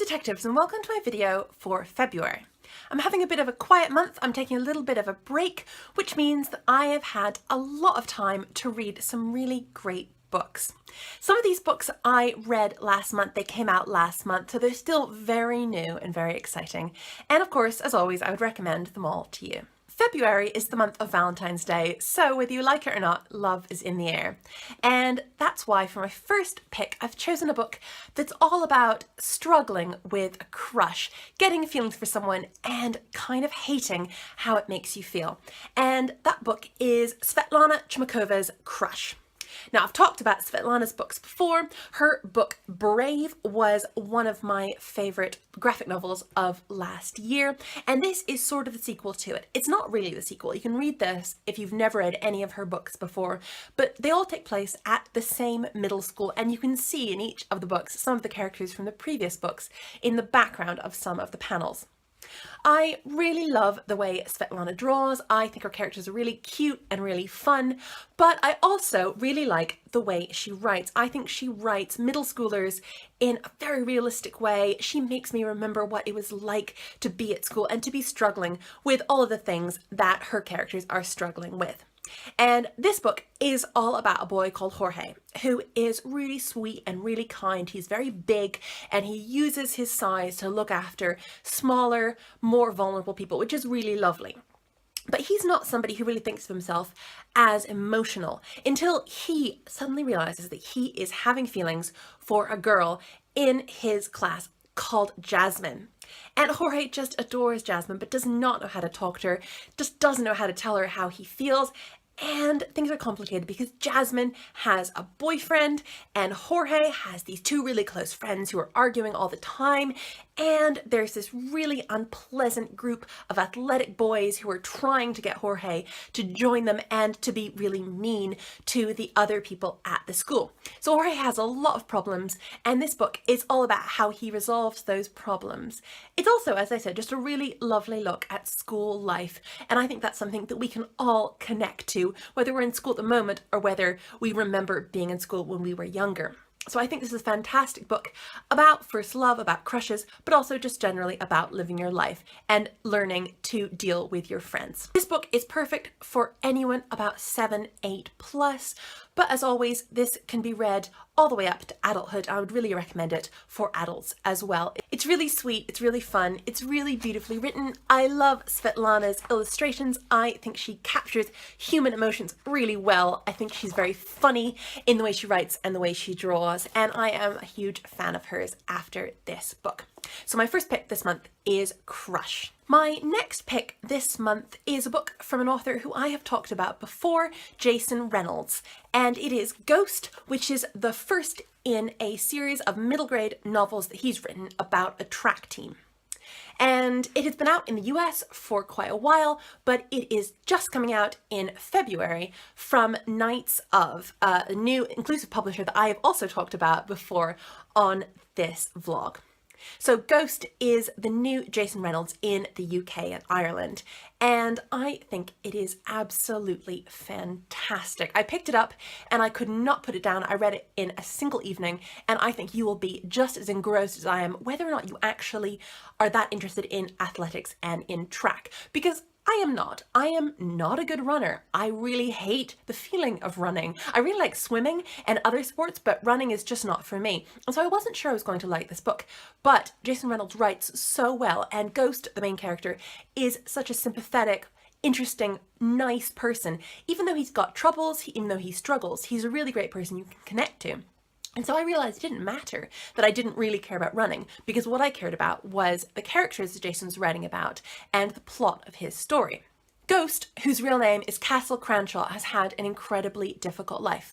detectives, and welcome to my video for February. I'm having a bit of a quiet month. I'm taking a little bit of a break, which means that I have had a lot of time to read some really great books. Some of these books I read last month, they came out last month, so they're still very new and very exciting. And of course, as always, I would recommend them all to you. February is the month of Valentine's Day, so whether you like it or not, love is in the air. And that's why for my first pick, I've chosen a book that's all about struggling with a crush, getting feelings for someone and kind of hating how it makes you feel. And that book is Svetlana Chmakova's Crush. Now, I've talked about Svetlana's books before. Her book Brave was one of my favourite graphic novels of last year, and this is sort of the sequel to it. It's not really the sequel. You can read this if you've never read any of her books before, but they all take place at the same middle school, and you can see in each of the books some of the characters from the previous books in the background of some of the panels. I really love the way Svetlana draws. I think her characters are really cute and really fun, but I also really like the way she writes. I think she writes middle schoolers in a very realistic way. She makes me remember what it was like to be at school and to be struggling with all of the things that her characters are struggling with. And this book is all about a boy called Jorge, who is really sweet and really kind. He's very big and he uses his size to look after smaller, more vulnerable people, which is really lovely. But he's not somebody who really thinks of himself as emotional until he suddenly realizes that he is having feelings for a girl in his class called Jasmine. And Jorge just adores Jasmine, but does not know how to talk to her, just doesn't know how to tell her how he feels. And things are complicated because Jasmine has a boyfriend and Jorge has these two really close friends who are arguing all the time. And there's this really unpleasant group of athletic boys who are trying to get Jorge to join them and to be really mean to the other people at the school. So Jorge has a lot of problems, and this book is all about how he resolves those problems. It's also, as I said, just a really lovely look at school life, and I think that's something that we can all connect to, whether we're in school at the moment or whether we remember being in school when we were younger. So I think this is a fantastic book about first love, about crushes, but also just generally about living your life and learning to deal with your friends. This book is perfect for anyone about 7, 8 plus, but as always, this can be read all the way up to adulthood. I would really recommend it for adults as well. It's really sweet, it's really fun, it's really beautifully written. I love Svetlana's illustrations. I think she captures human emotions really well. I think she's very funny in the way she writes and the way she draws, and I am a huge fan of hers after this book. So my first pick this month is Crush. My next pick this month is a book from an author who I have talked about before, Jason Reynolds, and it is Ghost, which is the first in a series of middle grade novels that he's written about a track team. And it has been out in the US for quite a while, but it is just coming out in February from Knights of, a new inclusive publisher that I have also talked about before on this vlog. So Ghost is the new Jason Reynolds in the UK and Ireland, and I think it is absolutely fantastic. I picked it up and I could not put it down. I read it in a single evening, and I think you will be just as engrossed as I am, whether or not you actually are that interested in athletics and in track, because I am not. I am not a good runner. I really hate the feeling of running. I really like swimming and other sports, but running is just not for me. And so I wasn't sure I was going to like this book, but Jason Reynolds writes so well, and Ghost, the main character, is such a sympathetic, interesting, nice person. Even though he's got troubles, even though he struggles, he's a really great person you can connect to. And so I realized it didn't matter that I didn't really care about running, because what I cared about was the characters that Jason's writing about and the plot of his story. Ghost, whose real name is Castle Cranshaw, has had an incredibly difficult life.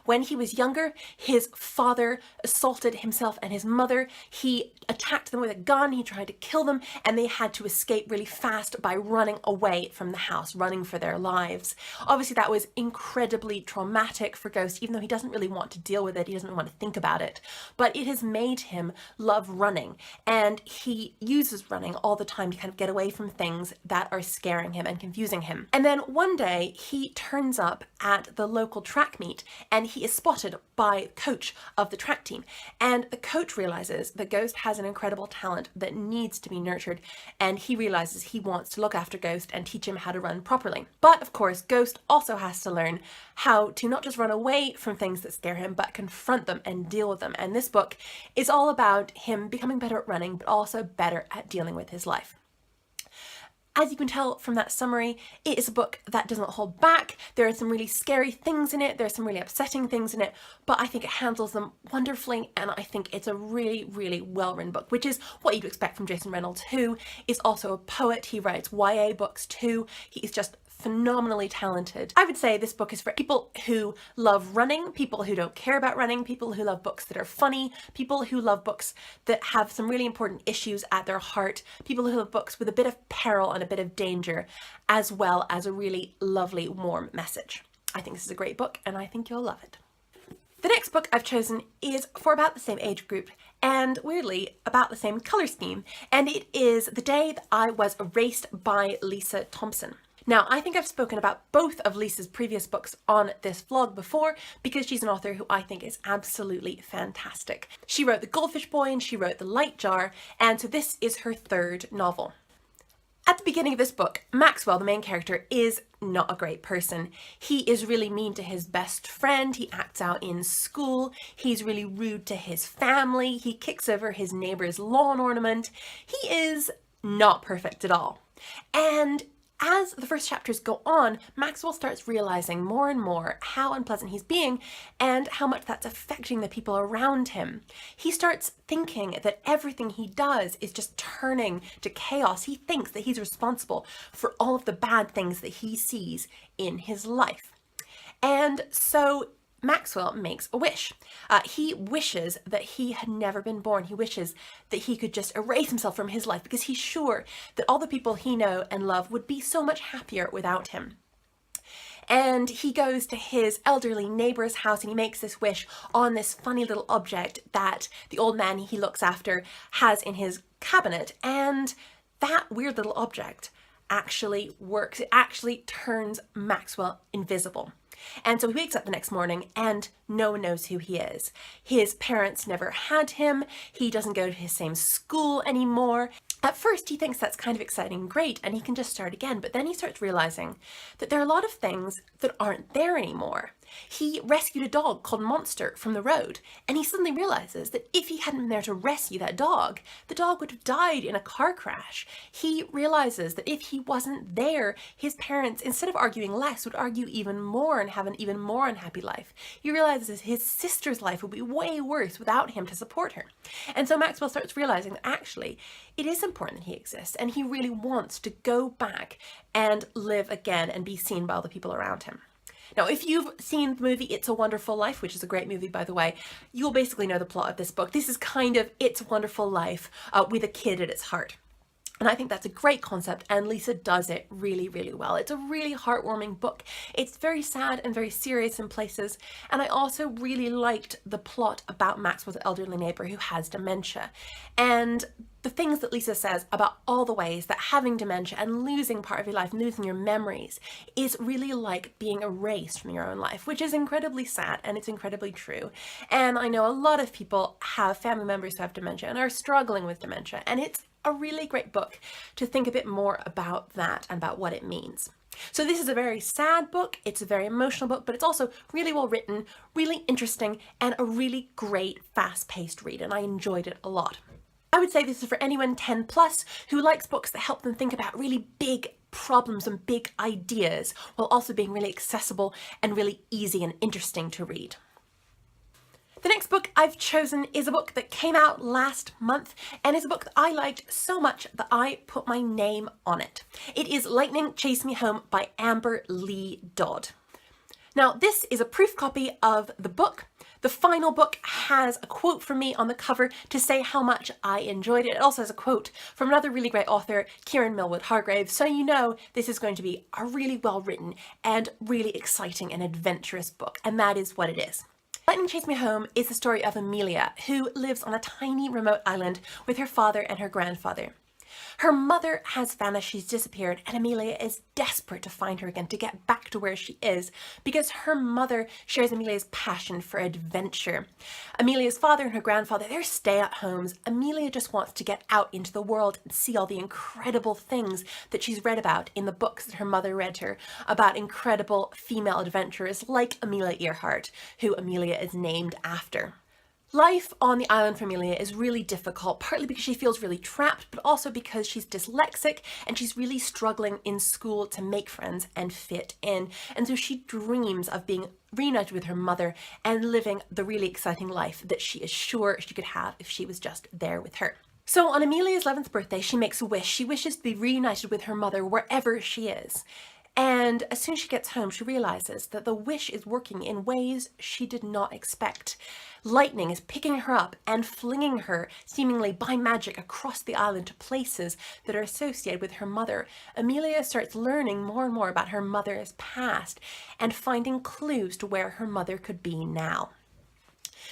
When he was younger, his father assaulted himself and his mother. He attacked them with a gun, he tried to kill them, and they had to escape really fast by running away from the house, running for their lives. Obviously, that was incredibly traumatic for Ghost, even though he doesn't really want to deal with it, he doesn't want to think about it. But it has made him love running, and he uses running all the time to kind of get away from things that are scaring him and confusing him. And then one day, he turns up at the local track meet, and he is spotted by the coach of the track team. And the coach realizes that Ghost has an incredible talent that needs to be nurtured, and he realizes he wants to look after Ghost and teach him how to run properly. But of course, Ghost also has to learn how to not just run away from things that scare him, but confront them and deal with them. And this book is all about him becoming better at running, but also better at dealing with his life. As you can tell from that summary, it is a book that doesn't hold back. There are some really scary things in it, there are some really upsetting things in it, but I think it handles them wonderfully, and I think it's a really, really well-written book, which is what you'd expect from Jason Reynolds, who is also a poet. He writes YA books too. He is just phenomenally talented. I would say this book is for people who love running, people who don't care about running, people who love books that are funny, people who love books that have some really important issues at their heart, people who love books with a bit of peril and a bit of danger, as well as a really lovely, warm message. I think this is a great book, and I think you'll love it. The next book I've chosen is for about the same age group, and weirdly about the same colour scheme, and it is The Day That I Was Erased by Lisa Thompson. Now, I think I've spoken about both of Lisa's previous books on this vlog before, because she's an author who I think is absolutely fantastic. She wrote The Goldfish Boy and she wrote The Light Jar, and so this is her third novel. At the beginning of this book, Maxwell, the main character, is not a great person. He is really mean to his best friend, he acts out in school, he's really rude to his family, he kicks over his neighbor's lawn ornament. He is not perfect at all. And as the first chapters go on, Maxwell starts realizing more and more how unpleasant he's being and how much that's affecting the people around him. He starts thinking that everything he does is just turning to chaos. He thinks that he's responsible for all of the bad things that he sees in his life. And so Maxwell makes a wish. He wishes that he had never been born. He wishes that he could just erase himself from his life, because he's sure that all the people he knows and love would be so much happier without him. And he goes to his elderly neighbor's house and he makes this wish on this funny little object that the old man he looks after has in his cabinet. And that weird little object actually works. It actually turns Maxwell invisible. And so he wakes up the next morning and no one knows who he is. His parents never had him. He doesn't go to his same school anymore. At first he thinks that's kind of exciting and great and he can just start again, but then he starts realizing that there are a lot of things that aren't there anymore. He rescued a dog called Monster from the road, and he suddenly realizes that if he hadn't been there to rescue that dog, the dog would have died in a car crash. He realizes that if he wasn't there, his parents, instead of arguing less, would argue even more and have an even more unhappy life. He realizes his sister's life would be way worse without him to support her. And so Maxwell starts realizing that actually it is important that he exists, and he really wants to go back and live again and be seen by all the people around him. Now, if you've seen the movie It's a Wonderful Life, which is a great movie, by the way, you'll basically know the plot of this book. This is kind of It's a Wonderful Life with a kid at its heart. And I think that's a great concept, and Lisa does it really, really well. It's a really heartwarming book. It's very sad and very serious in places, and I also really liked the plot about Maxwell's elderly neighbor who has dementia. And the things that Lisa says about all the ways that having dementia and losing part of your life, losing your memories, is really like being erased from your own life, which is incredibly sad and it's incredibly true. And I know a lot of people have family members who have dementia and are struggling with dementia, and it's a really great book to think a bit more about that and about what it means. So this is a very sad book, it's a very emotional book, but it's also really well written, really interesting, and a really great fast-paced read, and I enjoyed it a lot. I would say this is for anyone 10 plus who likes books that help them think about really big problems and big ideas while also being really accessible and really easy and interesting to read. The next book I've chosen is a book that came out last month and is a book that I liked so much that I put my name on it. It is Lightning Chase Me Home by Amber Lee Dodd. Now, this is a proof copy of the book. The final book has a quote from me on the cover to say how much I enjoyed it. It also has a quote from another really great author, Kieran Millwood Hargrave, so you know this is going to be a really well written and really exciting and adventurous book, and that is what it is. Lightning Chase Me Home is the story of Amelia, who lives on a tiny remote island with her father and her grandfather. Her mother has vanished, she's disappeared, and Amelia is desperate to find her again, to get back to where she is, because her mother shares Amelia's passion for adventure. Amelia's father and her grandfather, they're stay-at-homes. Amelia just wants to get out into the world and see all the incredible things that she's read about in the books that her mother read her, about incredible female adventurers like Amelia Earhart, who Amelia is named after. Life on the island for Amelia is really difficult, partly because she feels really trapped, but also because she's dyslexic and she's really struggling in school to make friends and fit in. And so she dreams of being reunited with her mother and living the really exciting life that she is sure she could have if she was just there with her. So on Amelia's 11th birthday, she makes a wish. She wishes to be reunited with her mother wherever she is. And as soon as she gets home, she realizes that the wish is working in ways she did not expect. Lightning is picking her up and flinging her, seemingly by magic, across the island to places that are associated with her mother. Amelia starts learning more and more about her mother's past and finding clues to where her mother could be now.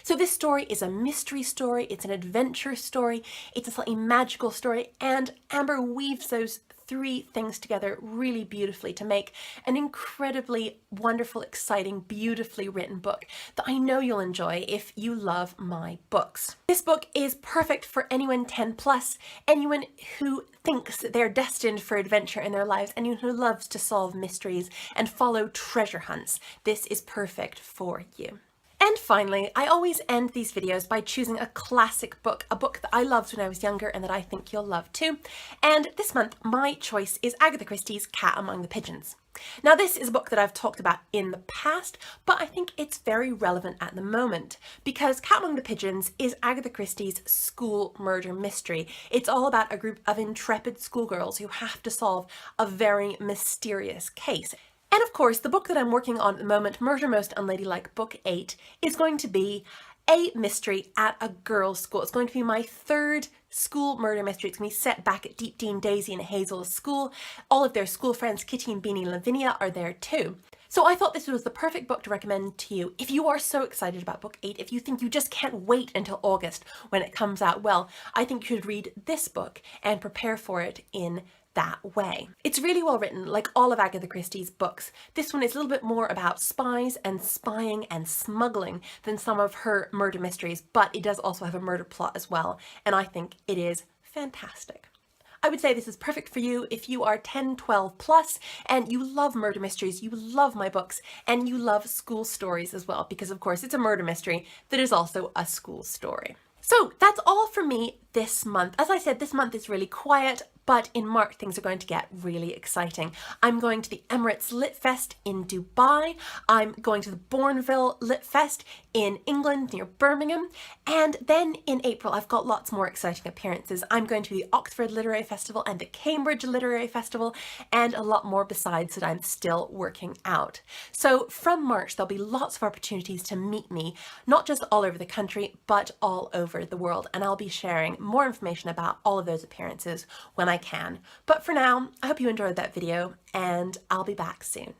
So this story is a mystery story, it's an adventure story, it's a slightly magical story, and Amber weaves those three things together really beautifully to make an incredibly wonderful, exciting, beautifully written book that I know you'll enjoy if you love my books. This book is perfect for anyone 10 plus, anyone who thinks that they're destined for adventure in their lives, anyone who loves to solve mysteries and follow treasure hunts. This is perfect for you. And finally, I always end these videos by choosing a classic book, a book that I loved when I was younger and that I think you'll love too. And this month, my choice is Agatha Christie's Cat Among the Pigeons. Now, this is a book that I've talked about in the past, but I think it's very relevant at the moment because Cat Among the Pigeons is Agatha Christie's school murder mystery. It's all about a group of intrepid schoolgirls who have to solve a very mysterious case. And of course, the book that I'm working on at the moment, Murder Most Unladylike Book 8, is going to be a mystery at a girls' school. It's going to be my third school murder mystery. It's going to be set back at Deep Dean, Daisy and Hazel's school. All of their school friends, Kitty and Beanie and Lavinia, are there too. So I thought this was the perfect book to recommend to you if you are so excited about book 8, if you think you just can't wait until August when it comes out. Well, I think you should read this book and prepare for it in that way. It's really well written, like all of Agatha Christie's books. This one is a little bit more about spies and spying and smuggling than some of her murder mysteries, but it does also have a murder plot as well, and I think it is fantastic. I would say this is perfect for you if you are 10, 12 plus and you love murder mysteries, you love my books, and you love school stories as well, because of course it's a murder mystery that is also a school story. So that's all for me this month. As I said, this month is really quiet, but in March things are going to get really exciting. I'm going to the Emirates Lit Fest in Dubai. I'm going to the Bourneville Lit Fest in England near Birmingham. And then in April, I've got lots more exciting appearances. I'm going to the Oxford Literary Festival and the Cambridge Literary Festival and a lot more besides that I'm still working out. So from March, there'll be lots of opportunities to meet me, not just all over the country, but all over the world. And I'll be sharing more information about all of those appearances when I can. But for now, I hope you enjoyed that video and I'll be back soon.